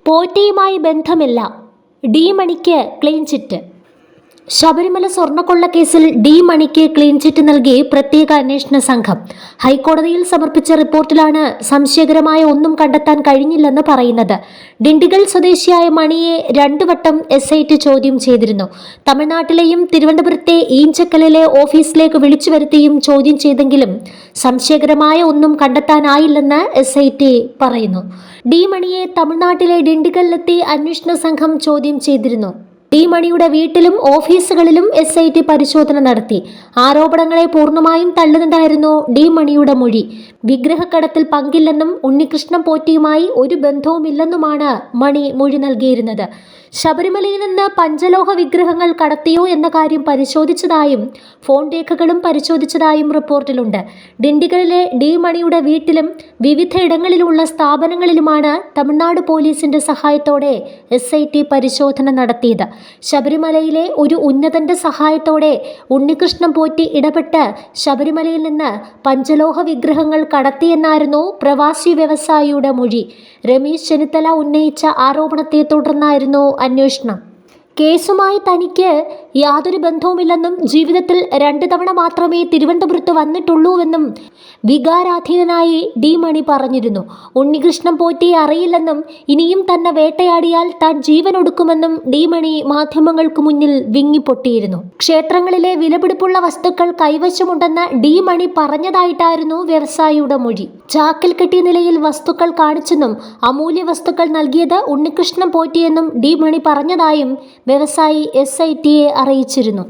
പോറ്റിയുമായി ബന്ധമില്ല, ഡി മണിക്ക് clean chit. Sabarimala സ്വർണ്ണക്കൊള്ളക്കേസിൽ D മണിക്ക് ക്ലീൻ ചിറ്റ് നൽകി പ്രത്യേക അന്വേഷണ സംഘം. ഹൈക്കോടതിയിൽ സമർപ്പിച്ച റിപ്പോർട്ടിലാണ് സംശയകരമായ ഒന്നും കണ്ടെത്താൻ കഴിഞ്ഞില്ലെന്ന് പറയുന്നത്. ഡിണ്ടിഗൽ സ്വദേശിയായ മണിയെ 2 വട്ടം SIT ചോദ്യം ചെയ്തിരുന്നു. തമിഴ്നാട്ടിലെയും തിരുവനന്തപുരത്തെ ഈഞ്ചക്കലിലെ ഓഫീസിലേക്ക് വിളിച്ചു വരുത്തിയും ചോദ്യം ചെയ്തെങ്കിലും സംശയകരമായ ഒന്നും കണ്ടെത്താനായില്ലെന്ന് SIT പറയുന്നു. ഡി മണിയെ തമിഴ്നാട്ടിലെ ഡിണ്ടിഗലിലെത്തി അന്വേഷണ സംഘം ചോദ്യം ചെയ്തിരുന്നു. ഡി മണിയുടെ വീട്ടിലും ഓഫീസുകളിലും SIT പരിശോധന നടത്തി. ആരോപണങ്ങളെ പൂർണ്ണമായും തള്ളുന്നതായിരുന്നു ഡി മണിയുടെ മൊഴി. വിഗ്രഹക്കടത്തിൽ പങ്കില്ലെന്നും ഉണ്ണികൃഷ്ണൻ പോറ്റിയുമായി ഒരു ബന്ധവുമില്ലെന്നുമാണ് മണി മൊഴി നൽകിയിരുന്നത്. ശബരിമലയിൽ നിന്ന് പഞ്ചലോഹ വിഗ്രഹങ്ങൾ കടത്തിയോ എന്ന കാര്യം പരിശോധിച്ചതായും ഫോൺ രേഖകളും പരിശോധിച്ചതായും റിപ്പോർട്ടിലുണ്ട്. ഡിണ്ടിഗലിലെ ഡി മണിയുടെ വീട്ടിലും വിവിധയിടങ്ങളിലുള്ള സ്ഥാപനങ്ങളിലുമാണ് തമിഴ്നാട് പോലീസിന്റെ സഹായത്തോടെ SIT പരിശോധന നടത്തിയത്. ശബരിമലയിലെ ഒരു ഉന്നതന്റെ സഹായത്തോടെ ഉണ്ണികൃഷ്ണൻ പോറ്റി ഇടപെട്ട് ശബരിമലയിൽ നിന്ന് പഞ്ചലോഹ വിഗ്രഹങ്ങൾ കടത്തിയെന്നായിരുന്നു പ്രവാസി വ്യവസായിയുടെ മൊഴി. രമേശ് ചെന്നിത്തല ഉന്നയിച്ച ആരോപണത്തെ തുടർന്നായിരുന്നു അന്വേഷണം. കേസുമായി തനിക്ക് യാതൊരു ബന്ധവുമില്ലെന്നും ജീവിതത്തിൽ 2 തവണ മാത്രമേ തിരുവനന്തപുരത്ത് വന്നിട്ടുള്ളൂവെന്നും വികാരാധീനനായി ഡി മണി പറഞ്ഞിരുന്നു. ഉണ്ണികൃഷ്ണൻ പോറ്റിയെ അറിയില്ലെന്നും ഇനിയും തന്നെ വേട്ടയാടിയാൽ താൻ ജീവനൊടുക്കുമെന്നും ഡി മണി മാധ്യമങ്ങൾക്ക് മുന്നിൽ വിങ്ങിപ്പൊട്ടിയിരുന്നു. ക്ഷേത്രങ്ങളിലെ വിലപിടിപ്പുള്ള വസ്തുക്കൾ കൈവശമുണ്ടെന്ന് ഡി മണി പറഞ്ഞതായിട്ടായിരുന്നു വ്യവസായിയുടെ മൊഴി. ചാക്കിൽ കെട്ടിയ നിലയിൽ വസ്തുക്കൾ കാണിച്ചെന്നും അമൂല്യ വസ്തുക്കൾ നൽകിയത് ഉണ്ണികൃഷ്ണൻ പോറ്റിയെന്നും ഡി മണി പറഞ്ഞതായും വ്യവസായി SITയെ അറിയിച്ചിരുന്നു.